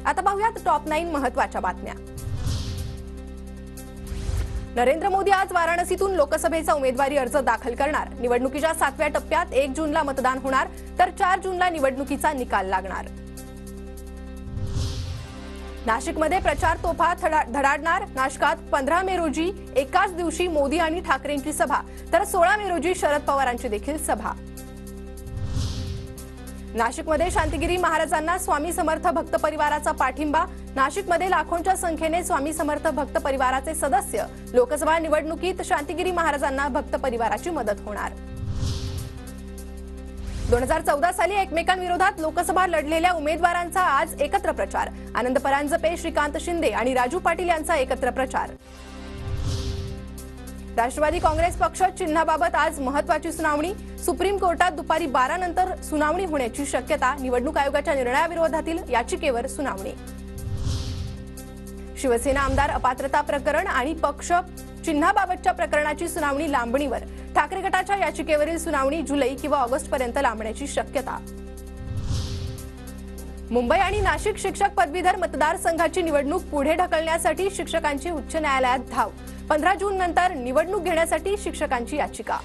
आता पाहूयात टॉप 9 महत्त्वाच्या बातम्या। नरेंद्र मोदी आज वाराणसीतून लोकसभेचा उमेदवारी अर्ज दाखल करणार। निवडणुकीच्या 7व्या टप्प्यात 1 जूनला मतदान होणार, तर 4 जूनला निवडणुकीचा निकाल लागणार। नाशिकमध्ये प्रचार तोफा धडाडणार। नाशिकात 15 मे रोजी एकाच दिवशी मोदी आणि ठाकरेंची सभा, तर 16 मे रोजी शरद पवारांची देखील सभा। नाशिकमध्ये शांतिगिरी महाराजांना स्वामी समर्थ भक्त परिवाराचा पाठिंबा। नाशिकमध्ये लाखोंच्या संख्येने स्वामी समर्थ भक्त परिवाराचे सदस्य। लोकसभा निवडणुकीत शांतिगिरी महाराजांना भक्त परिवाराची मदत होणार। 2014 साली एकमेकांविरोधात लोकसभा लढलेल्या उमेदवारांचा आज एकत्र प्रचार। आनंद परांजपे, श्रीकांत शिंदे आणि राजू पाटील यांचा एकत्र प्रचार। राष्ट्रवादी काँग्रेस पक्ष चिन्हाबाबत आज महत्त्वाची सुनावणी। सुप्रीम कोर्टात दुपारी 12 नंतर सुनावणी होण्याची शक्यता। निवडणूक आयोगाच्या निर्णयाविरोधातील याचिकेवर सुनावणी। शिवसेना आमदार अपात्रता प्रकरण आणि पक्ष चिन्हाबाबतच्या प्रकरणाची सुनावणी लांबणीवर। ठाकरे गटाच्या याचिकेवरील सुनावणी जुलै किंवा ऑगस्ट पर्यंत लांबण्याची शक्यता। मुंबई आणि नाशिक शिक्षक पदवीधर मतदारसंघाची निवडणूक पुढे ढकलण्यासाठी शिक्षकांची उच्च न्यायालयात धाव। 15 जून नंतर निवडणूक घेण्यासाठी शिक्षकांची याचिका।